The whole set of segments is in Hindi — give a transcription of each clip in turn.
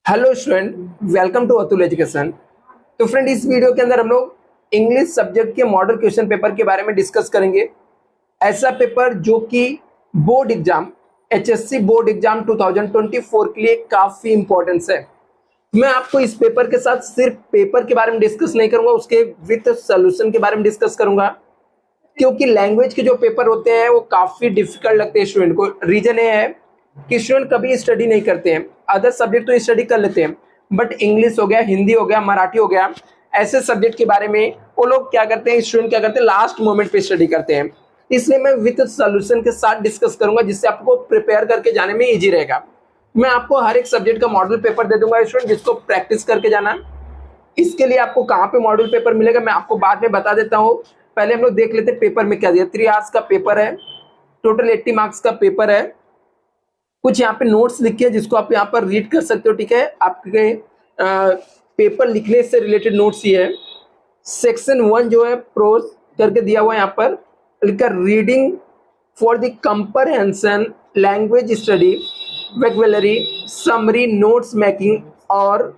Hello student, welcome to Atul education. तो फ्रेंड, इस वीडियो के अंदर हम लोग इंग्लिश सब्जेक्ट के मॉडल क्वेश्चन पेपर के बारे में डिस्कस करेंगे। ऐसा पेपर जो कि board exam HSC board exam 2024 के लिए काफी इंपॉर्टेंस है। मैं आपको इस पेपर के साथ सिर्फ पेपर के बारे में डिस्कस नहीं करूंगा, उसके विद सोल्यूशन के बारे में डिस्कस करूंगा, क्योंकि लैंग्वेज के जो पेपर होते हैं वो काफी डिफिकल्ट लगते हैं स्टूडेंट को। रीजन ये है कि स्टूडेंट कभी स्टडी नहीं करते हैं, अदर सब्जेक्ट तो स्टडी कर लेते हैं, बट इंग्लिश हो गया, हिंदी हो गया, मराठी हो गया, ऐसे सब्जेक्ट के बारे में वो लोग क्या करते हैं, स्टूडेंट क्या करते हैं, लास्ट मोमेंट पे स्टडी करते हैं। इसलिए मैं विद सोल्यूशन के साथ डिस्कस करूंगा, जिससे आपको प्रिपेयर करके जाने में इजी रहेगा। मैं आपको हर एक सब्जेक्ट का मॉडल पेपर दे दूंगा स्टूडेंट, जिसको प्रैक्टिस करके जाना है। इसके लिए आपको कहाँ पे मॉडल पेपर मिलेगा मैं आपको बाद में बता देता हूँ। पहले हम लोग देख लेते हैं पेपर में क्या दिया। 3 आवर्स का पेपर है, टोटल 80 मार्क्स का पेपर है। कुछ यहाँ पे नोट्स लिखे हैं जिसको आप यहाँ पर रीड कर सकते हो, ठीक है। आपके पेपर लिखने से रिलेटेड नोट्स ये है। सेक्शन 1 जो है प्रोज करके दिया हुआ है, यहाँ पर लिखा reading for the comprehension, language study, vocabulary, summary, notes making और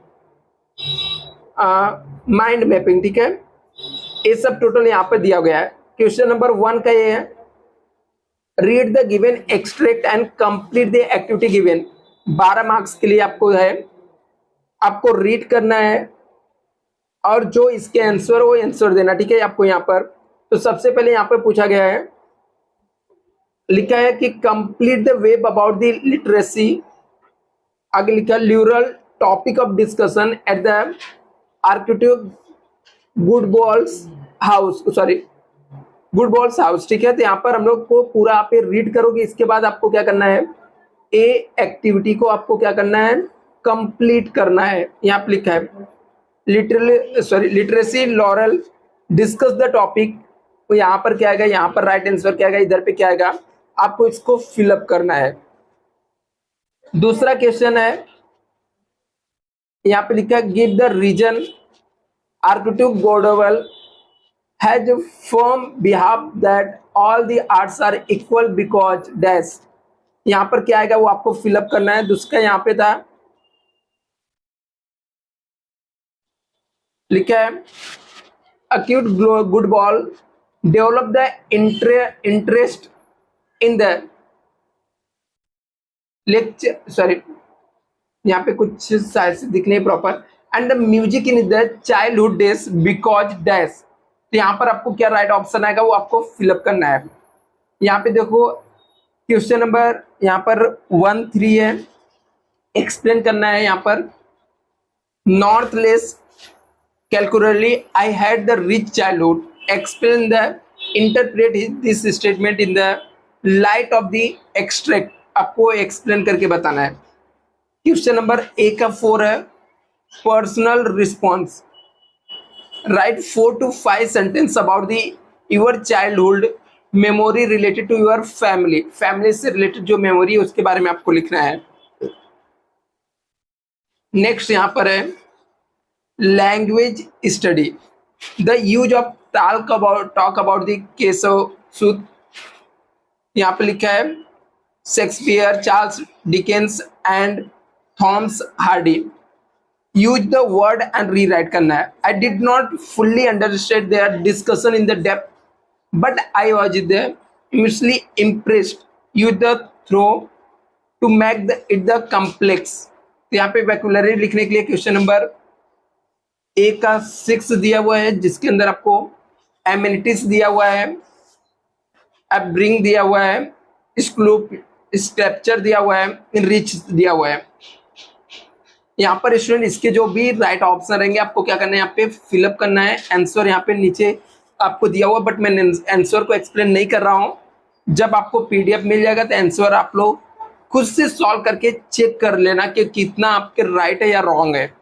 माइंड मैपिंग, ठीक है। ये सब टोटल यहाँ पर दिया गया है। क्वेश्चन नंबर 1 का ये है, read the given extract and complete the activity given. 12 marks के लिए आपको है, आपको रीड करना है और जो इसके आंसर वो आंसर देना, ठीक है। आपको यहाँ पर तो सबसे पहले यहाँ पर पूछा गया है, लिखा है कि complete the web about the literacy. आगे लिखा ल्यूरल topic of discussion at the architect good balls house, ठीक है। तो यहाँ पर हम लोग को पूरा आप रीड करोगे, इसके बाद आपको क्या करना है, ए एक्टिविटी को आपको क्या करना है, कंप्लीट करना है। यहाँ पे लिखा है literacy lauryl discuss the topic. तो यहाँ पर क्या आएगा, यहाँ पर राइट आंसर क्या आएगा, इधर पे क्या आएगा, आपको इसको फिलअप करना है। दूसरा क्वेश्चन है, यहाँ पे लिखा है give the reason architect Godbole has a firm behalf that all the arts are equal because dash। यहाँ पर क्या आएगा वो आपको फिलअप करना है। दूसरा यहाँ पे था, लिखा है acute good ball develop the interest in the lecture, sorry यहाँ पे कुछ शायद से दिख नहीं proper, and the music in the childhood days because dash. तो यहाँ पर आपको क्या राइट ऑप्शन आएगा वो आपको फिलअप करना है। यहाँ पे देखो क्वेश्चन नंबर यहाँ पर 1-3 है, एक्सप्लेन करना है। यहाँ पर नॉर्थलेस कैलकुलरली I had the rich childhood, explain the interpret this statement in the light of the extract, आपको एक्सप्लेन करके बताना है। क्वेश्चन नंबर 1 का 4 है, personal response, write 4 to 5 sentence about the your childhood memory related to your family. Family से रिलेटेड जो मेमोरी है उसके बारे में आपको लिखना है। नेक्स्ट यहाँ पर है language study, the use of talk about the केशव सूत। यहाँ पे लिखा है Shakespeare, Charles Dickens and Thomas Hardy. Use the word and rewrite करना है। I did not fully understand their discussion in the depth but I was immensely impressed. Use the throw to make it the complex. तो यहाँ पे वोकैबुलरी लिखने के लिए क्वेश्चन नंबर 1 का 6 दिया हुआ है, जिसके अंदर आपको एमिनिटीज दिया हुआ है, ब्रिंग दिया हुआ है, स्ट्रक्चर दिया हुआ है, रिच दिया हुआ है। यहाँ पर स्टूडेंट इसके जो भी राइट ऑप्शन रहेंगे आपको क्या करना है, यहाँ पे फिलअप करना है। आंसर यहाँ पे नीचे आपको दिया हुआ, बट मैं आंसर को एक्सप्लेन नहीं कर रहा हूँ। जब आपको पीडीएफ मिल जाएगा तो आंसर आप लोग खुद से सॉल्व करके चेक कर लेना कि कितना आपके राइट है या रॉन्ग है।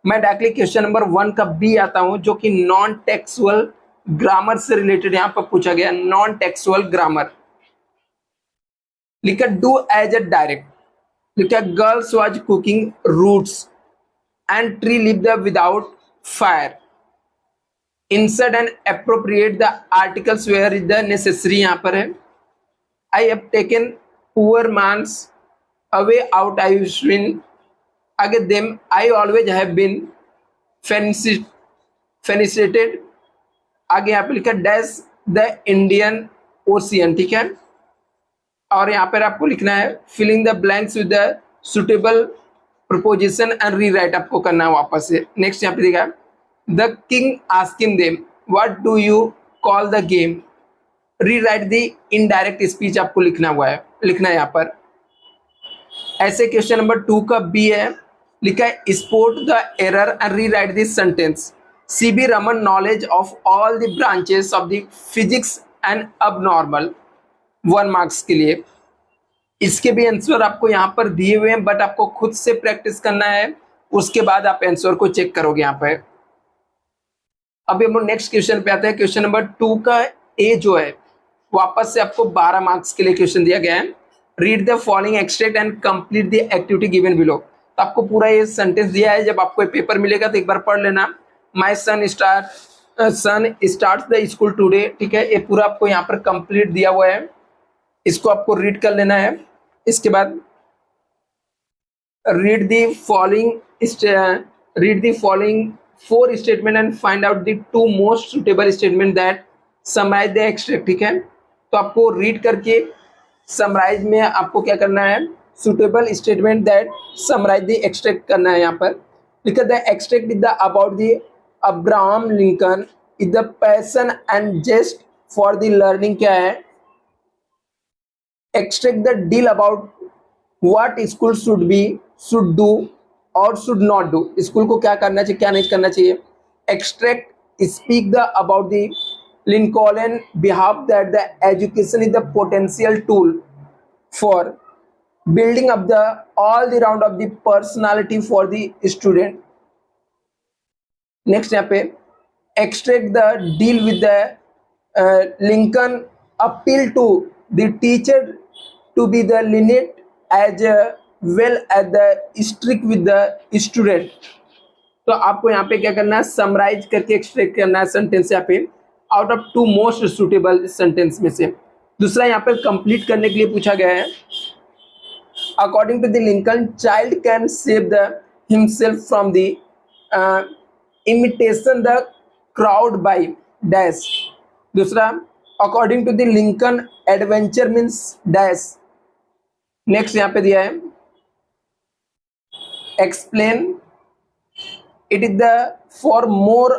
मैं डायरेक्टली क्वेश्चन नंबर 1 का बी आता हूँ, जो कि नॉन टेक्सुअल ग्रामर से रिलेटेड यहाँ पर पूछा गया। नॉन टेक्सुअल ग्रामर लिखा डू एज ए डायरेक्ट, लिखा girls was cooking roots and tree live the without fire. Insert and appropriate the articles where is the necessary, यहाँ पर है। I have taken poor man's away out I swim आगे them I always have been felicitated, आगे यहाँ पे लिखा डैश द इंडियन ओशियन, ठीक है। और यहाँ पर आपको लिखना है filling the blanks with the suitable preposition and rewrite आपको करना है वापस से। नेक्स्ट यहाँ पे देखा the king asking them what do you call the game, rewrite the indirect speech आपको लिखना है यहाँ पर। ऐसे क्वेश्चन नंबर 2 का बी है, लिखा है spot the error and rewrite this sentence, CB Raman knowledge of all the branches of the physics and अब नॉर्मल, 1 मार्क्स के लिए। इसके भी आंसर आपको यहाँ पर दिए हुए हैं, बट आपको खुद से प्रैक्टिस करना है, उसके बाद आप आंसर को चेक करोगे यहाँ पर। अभी हम लोग नेक्स्ट क्वेश्चन पे आते हैं। क्वेश्चन नंबर 2 का ए जो है वापस से आपको 12 मार्क्स के लिए क्वेश्चन दिया गया है। Read the following extract and complete the activity given below. तो आपको पूरा ये सेंटेंस दिया है, जब आपको पेपर मिलेगा तो एक बार पढ़ लेना। माई सन स्टार्ट्स द स्कूल टुडे, ठीक है। ये पूरा आपको यहाँ पर कंप्लीट दिया हुआ है, इसको आपको रीड कर लेना है। इसके बाद read the following 4 statement and find out the 2 most suitable statement that summarise the extract, ठीक है। तो आपको रीड करके समराइज में आपको क्या करना है, suitable statement that summarise the extract करना है। यहाँ पर लिखा the extract is the about the Abraham Lincoln is the passion and zest for the learning, क्या है, extract the deal about what school should do और शुड नॉट डू, स्कूल को क्या करना चाहिए क्या नहीं करना चाहिए। Extract speak the about the Lincoln behalf that the education is the potential tool for building up the all the round of the personality for the student. Next यहाँ पे extract the deal with the Lincoln appeal to the teacher to be the lenient as well as the strict with the student. तो आपको यहाँ पे क्या करना है, समराइज करके एक्सट्रैक्ट करना है सेंटेंस यहाँ पे out of 2 most suitable sentence में से। दूसरा यहाँ पर कंप्लीट करने के लिए पूछा गया है, according to the Lincoln child can save the himself from the imitation the crowd by dash. दूसरा according to the Lincoln adventure means dash. Next यहाँ पे दिया है explain it is the for more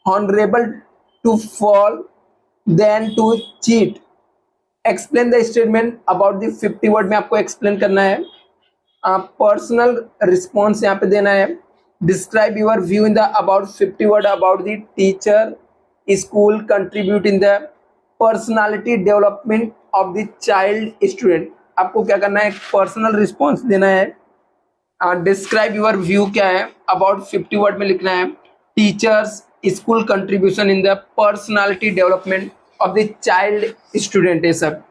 honourable to fall than to cheat. Explain the statement about the 50 word में आपको एक्सप्लेन करना है। पर्सनल रिस्पॉन्स यहाँ पे देना है। Describe your view in the about 50 word about the teacher school contribute in the personality development of the child student. आपको क्या करना है, पर्सनल रिस्पॉन्स देना है। डिस्क्राइब योर व्यू क्या है, अबाउट 50 वर्ड में लिखना है। Teachers school contribution in the personality development of the child student, ये सब।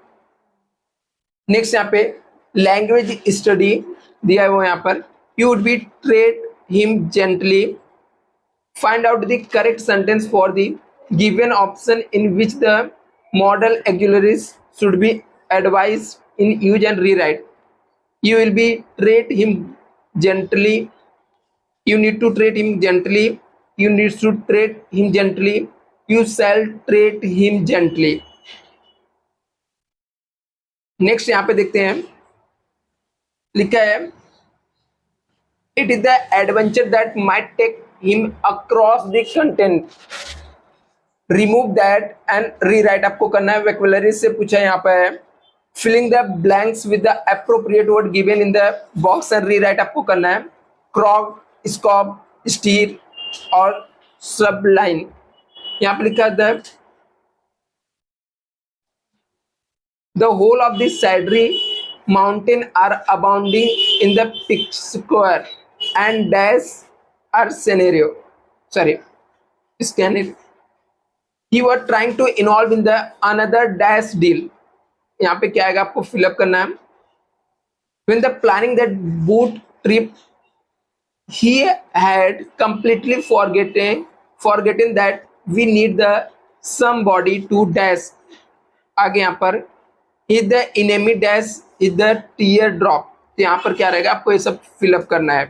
नेक्स्ट यहाँ पे लैंग्वेज स्टडी दिया हुआ है यहाँ पर, you would be treat him gently, find out the correct sentence for the given option in which the modal auxiliaries should be advise in use and rewrite. You will be treat him gently, you need to treat him gently, you need to treat him gently, you shall treat him gently। Next यहाँ पे देखते हैं, लिखा है it is the adventure that might take him across the content, remove that and rewrite आपको करना है। वोकैबुलरी से पूछा है यहाँ पे, filling the blanks with the appropriate word given in the box and rewrite आपको करना है। क्रॉक, स्कॉप, स्टीर और सबलाइन। यहाँ पे लिखा है द होल ऑफ द सैडरी mountain are abounding in the picture and dash are scenario, sorry scanner, he were trying to involve in the another dash deal. यहाँ पे क्या आएगा, आपको फिलअप करना है। When the planning that boat trip, he had completely forgotten that we need the somebody to dash। आगे यहाँ पर is the enemy dash is the tear drop। तो यहाँ पर क्या रहेगा, आपको ये सब फिलअप करना है।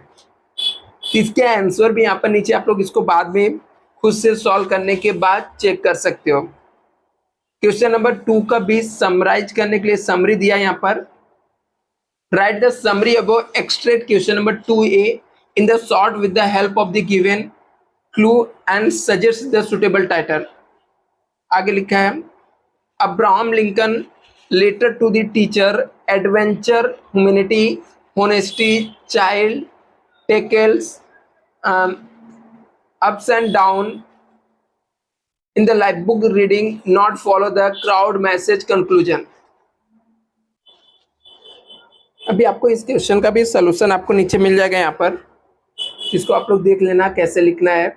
इसके आंसर भी यहाँ पर नीचे आप लोग इसको बाद में खुद से सॉल्व करने के बाद चेक कर सकते हो। क्वेश्चन नंबर 2 का भी समराइज करने के लिए समरी दिया यहाँ पर। Write the summary above extract question number 2A in the short with the help of the given clue and suggest the suitable title. आगे लिखा है Abraham Lincoln letter to the teacher, adventure, humanity, honesty, child tackles ups and down in the life book reading, not follow the crowd message conclusion। अभी आपको इस क्वेश्चन का भी सलूशन आपको नीचे मिल जाएगा यहाँ पर, इसको आप लोग देख लेना कैसे लिखना है।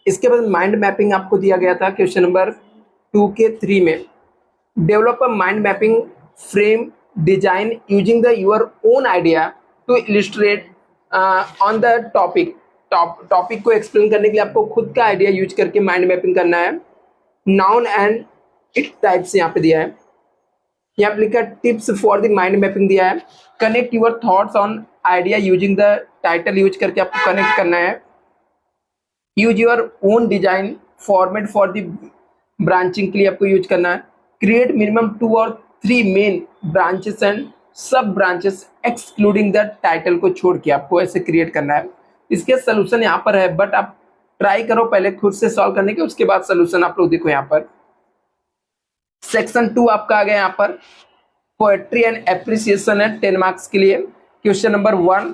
इसके बाद माइंड मैपिंग आपको दिया गया था क्वेश्चन नंबर 2 के 3 में। Develop a mind mapping frame design using the your own idea to illustrate on the topic को एक्सप्लेन करने के लिए आपको खुद का आइडिया यूज करके माइंड मैपिंग करना है। नाउन एंड इट टाइप्स यहाँ पे दिया है। यहाँ पे लिखा tips for the mind mapping दिया है। Connect your thoughts on idea using the title use करके आपको कनेक्ट करना है। Use your own design format for the branching के लिए आपको यूज करना है। क्रिएट मिनिमम 2 और 3 मेन ब्रांचेस एंड सब ब्रांचेस एक्सक्लूडिंग द टाइटल को छोड़ के आपको ऐसे क्रिएट करना है। इसके सोल्यूशन यहाँ पर है, बट आप ट्राई करो पहले खुद से सॉल्व करने के, उसके बाद सोल्यूशन आप लोग देखो। यहाँ पर सेक्शन 2 आपका आ गया यहाँ पर पोएट्री एंड एप्रिसिएशन है 10 मार्क्स के लिए। Question number 1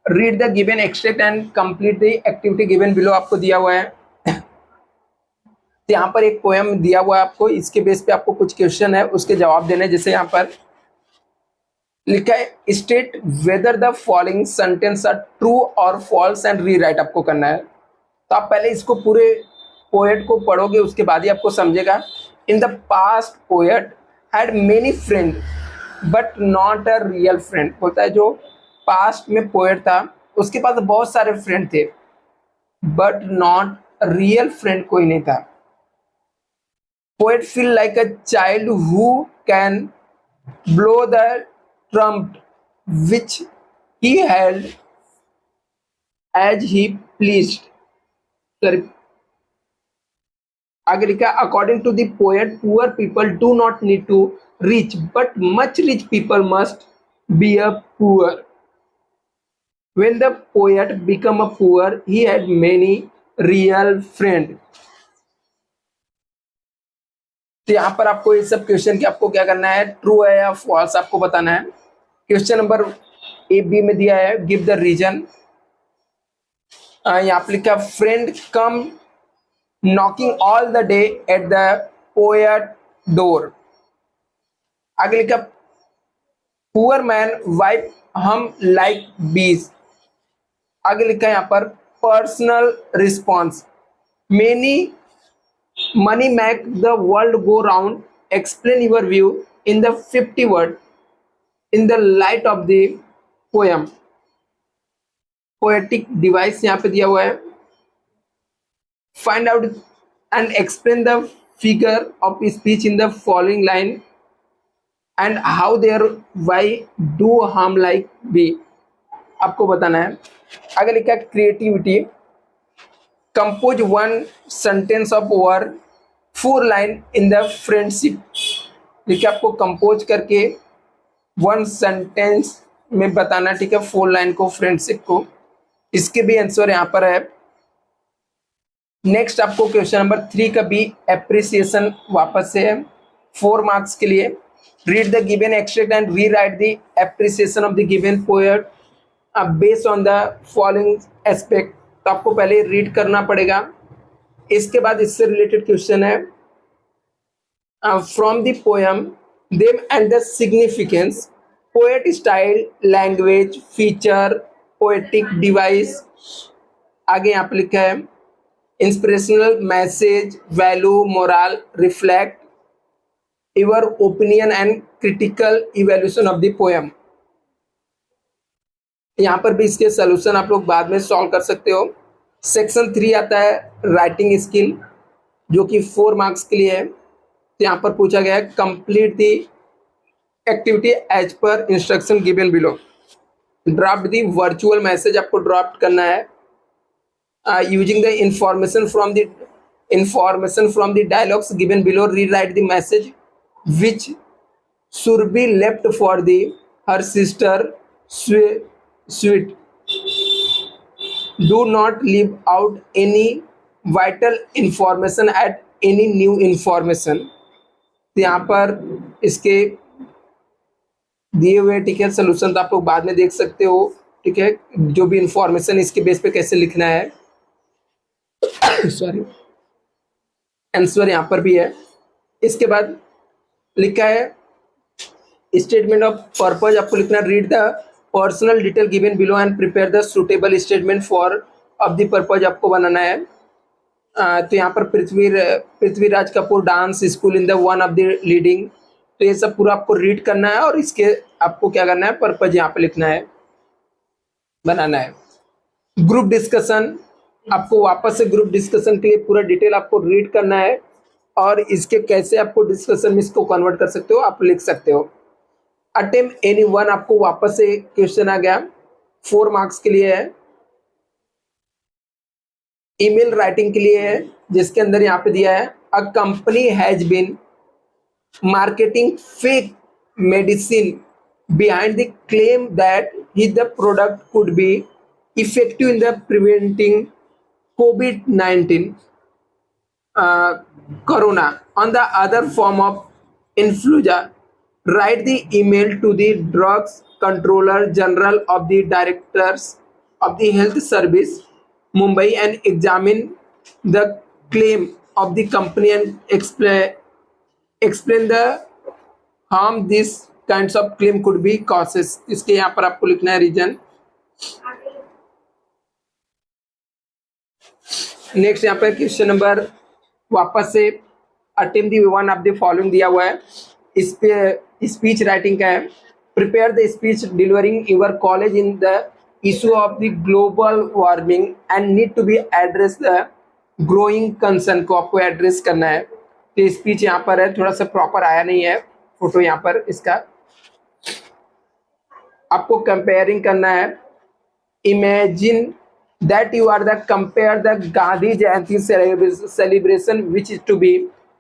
read the given extract and complete the activity given below आपको दिया हुआ है। तो यहाँ पर एक पोएम दिया हुआ है आपको, इसके बेस पे आपको कुछ क्वेश्चन है उसके जवाब देने। जैसे यहाँ पर लिखा है state whether the following sentence are true और फॉल्स एंड रीराइट आपको करना है। तो आप पहले इसको पूरे पोएट को पढ़ोगे, उसके बाद ही आपको समझेगा। In the past poet had many friend but not a real friend. बोलता है जो पास्ट में पोएट था उसके पास बहुत सारे फ्रेंड थे बट नॉट रियल फ्रेंड कोई नहीं था। Poet feel like a child who can blow the trump which he held as he pleased। Sorry, आगे लिखा according to the poet poor people do not need to rich but much rich people must be a poor. When the poet became a poor he had many real friend। तो यहाँ पर आपको ये सब क्वेश्चन की आपको क्या करना है, ट्रू है या फॉल्स आपको बताना है। क्वेश्चन नंबर ए बी में दिया है गिव द रीजन। यहाँ पे लिखा friend come knocking all the day at the poet door. आगे लिखा पुअर मैन वाइफ हम लाइक बीज। आगे लिखा है यहाँ पर personal response many money make the world go round explain your view in the 50 word in the light of the poem। poetic device यहाँ पे दिया हुआ है। find out and explain the figure of speech in the following line and how their why do harm like be आपको बताना है। आगे लिखा है creativity compose one sentence of over 4 line in the friendship। लिखा आपको कंपोज करके 1 सेंटेंस में बताना, ठीक है, 4 लाइन को फ्रेंडशिप को। इसके भी आंसर यहाँ पर है। नेक्स्ट आपको क्वेश्चन नंबर 3 का भी एप्रिसिएशन वापस से है 4 मार्क्स के लिए। Read the given extract and rewrite the appreciation of the given poet based on the following aspect. तो आपको पहले रीड करना पड़ेगा, इसके बाद इससे रिलेटेड क्वेश्चन है from the poem them and the significance, poet style, language, feature, poetic device। आगे यहाँ पे लिखा है inspirational message value moral reflect your opinion and critical evaluation of the poem. यहाँ पर भी इसके सोल्यूशन आप लोग बाद में सॉल्व कर सकते हो। सेक्शन 3 आता है राइटिंग स्किल जो कि 4 मार्क्स के लिए है। यहाँ पर पूछा गया है complete the activity as per instruction given below. Draft the virtual message आपको ड्राफ्ट करना है using the information from the dialogues given below, rewrite the message which should be left for the her sister sweet. Do not leave out any vital information at any new information. तो यहाँ पर इसके दिए हुए, ठीक है, सोल्यूशन तो आप लोग बाद में देख सकते हो, ठीक है, जो भी इंफॉर्मेशन इसके बेस पे कैसे लिखना है। सॉरी, आंसर यहाँ पर भी है। इसके बाद लिखा है स्टेटमेंट ऑफ पर्पज, आपको लिखना read the personal detail given below and prepare the suitable statement for of the purpose आपको बनाना है। तो यहाँ पर Prithviraj Kapoor dance school in the one of the leading, तो ये सब पूरा आपको रीड करना है और इसके आपको क्या करना है, पर्पज यहाँ पे लिखना है, बनाना है। ग्रुप डिस्कशन, आपको वापस से ग्रुप डिस्कशन के लिए पूरा डिटेल आपको रीड करना है और इसके कैसे आपको डिस्कशन में इसको कन्वर्ट कर सकते हो, आप लिख सकते हो। अटेम्प्ट एनी वन, आपको वापस से क्वेश्चन आ गया, 4 मार्क्स के लिए है। ईमेल राइटिंग के लिए है, जिसके अंदर यहाँ पे दिया है a company has been marketing fake medicine behind the claim that the product could be effective in the preventing COVID-19 corona on the other form of influenza. Write the email to the drugs controller general of the directors of the health service Mumbai and examine the claim of the company and explain the harm this kinds of claim could be causes. इसके यहाँ पर आपको लिखना है रीजन। नेक्स्ट यहाँ पर क्वेश्चन नंबर वापस से attempt the one of the following दिया हुआ है। इस पे स्पीच राइटिंग का है। Prepare the speech delivering your college in the issue of the global warming and need to be address the growing concern को आपको एड्रेस करना है। तो स्पीच यहाँ पर है, थोड़ा सा प्रॉपर आया नहीं है फोटो यहाँ पर इसका। आपको कंपेयरिंग करना है। Imagine that you are the compere the Gandhi Jayanti celebration which is to be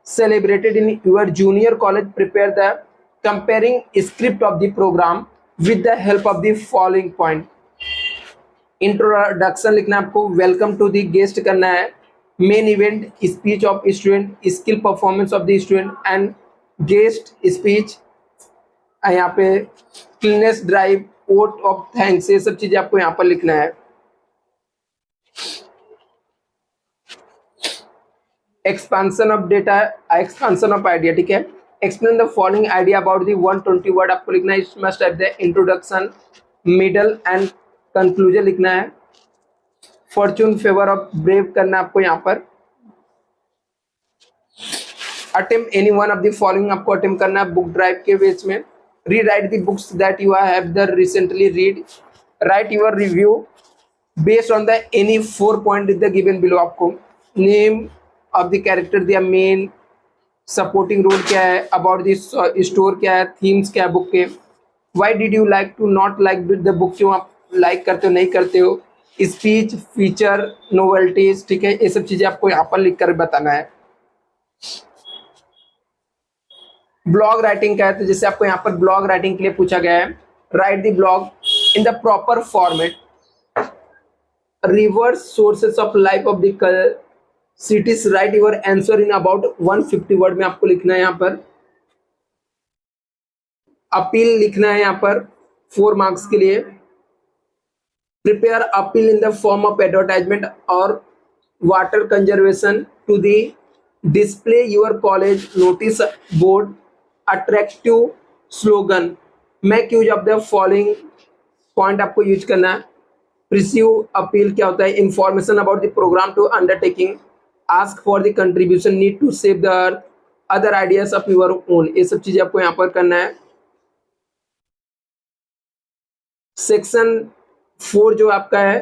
celebrated in your junior college. Prepare the compering script of the programme with the help of the following point. Introduction लिखना है आपको। वेलकम टू द गेस्ट करना है। Main event speech of student, skill performance of the student and guest speech. यहाँ पे cleanliness drive, vote of thanks, ये सब चीजें आपको यहाँ पर लिखना है। Expansion of data, expansion of idea, ठीक है। Explain the following idea about the 120 word आपको लिखना है। Must have the introduction, middle and conclusion लिखना है। फॉर्चून फेवर ऑफ ब्रेव करना है आपको यहाँ पर। Attempt any one of the following आपको अटेम्प्ट करना है बुक ड्राइव के बेस में। Rewrite the books that you have the recently read. Write your review based on the any 4 point is the given below। आपको name of the character दिया, main supporting role क्या है, about the store क्या है, themes क्या है बुक के, why did you like to not like the book, क्यों आप like करते हो नहीं करते हो, speech, feature, novelties, ठीक है। ये सब चीजें आपको यहाँ पर लिख कर बताना है। ब्लॉग राइटिंग का है, तो जैसे आपको यहाँ पर ब्लॉग राइटिंग के लिए पूछा गया है, right the blog in the proper format, reverse sources of life of the cities, right your answer in about 150 word में आपको लिखना है। यहाँ पर अपील लिखना है यहाँ पर 4 मार्क्स के लिए। Prepare appeal in the form of advertisement और water conservation to the display your college notice board, attractive slogan, make use of the following point आपको यूज करना है। प्रिसीव अपील क्या होता है, information about the programme to undertaking, ask for the contribution, need to save the earth, other ideas of your own, ये सब चीजें आपको यहाँ पर करना है। सेक्शन 4 जो आपका है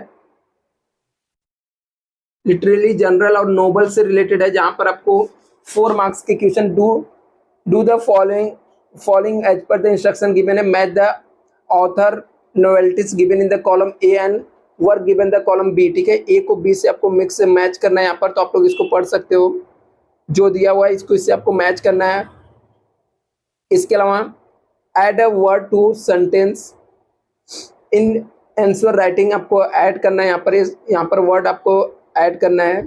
लिटरली जनरल और नोबल से रिलेटेड है, जहां पर आपको 4 मार्क्स के question do the following as per the instruction given है, match the author novelties given in the column A and work given the column B, ठीक है, ए को बी से आपको मिक्स मैच करना है यहाँ पर, तो आप लोग इसको पढ़ सकते हो, जो दिया हुआ है इसको इससे आपको मैच करना है। इसके अलावा add a word to sentence in answer writing, आपको ऐड करना है यहाँ पर वर्ड आपको ऐड करना है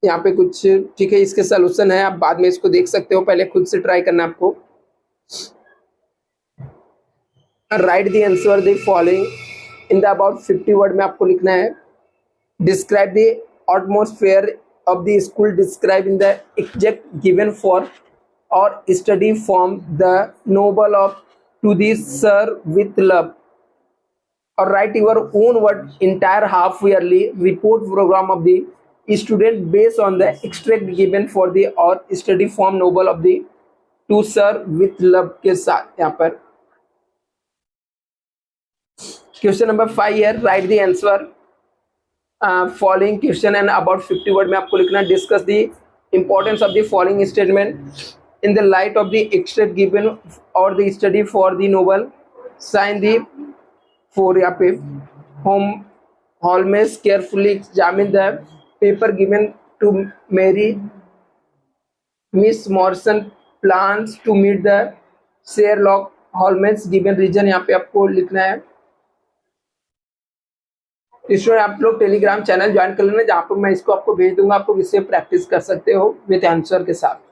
यहाँ पे कुछ, ठीक है। इसके सॉल्यूशन है, आप बाद में इसको देख सकते हो, पहले खुद से ट्राई करना है आपको। Write the answer the following in the about 50 word में आपको लिखना है। Describe the atmosphere of the school, describe in the exact given for our study from the novel of to the sir with love, और write your own word entire half yearly report programme of the student based on the extract given for the our study form novel of the to sir with love के साथ। यहाँ पर क्वेश्चन नंबर 5 है, right the answer following question and about 50 word में आपको लिखना है। Discuss the importance of the following statement in the light of the extract given और the study for the Nobel, sign the four, यहाँ पे home Holmes carefully examined the paper given to Mary. Miss Morrison plans to meet the Sherlock Holmes given reason, यहाँ पे आपको लिखना है। इसमें आप लोग टेलीग्राम चैनल ज्वाइन कर लेना, जहाँ पर मैं इसको आपको भेज दूंगा, आप लोग इससे प्रैक्टिस कर सकते हो विद आंसर के साथ।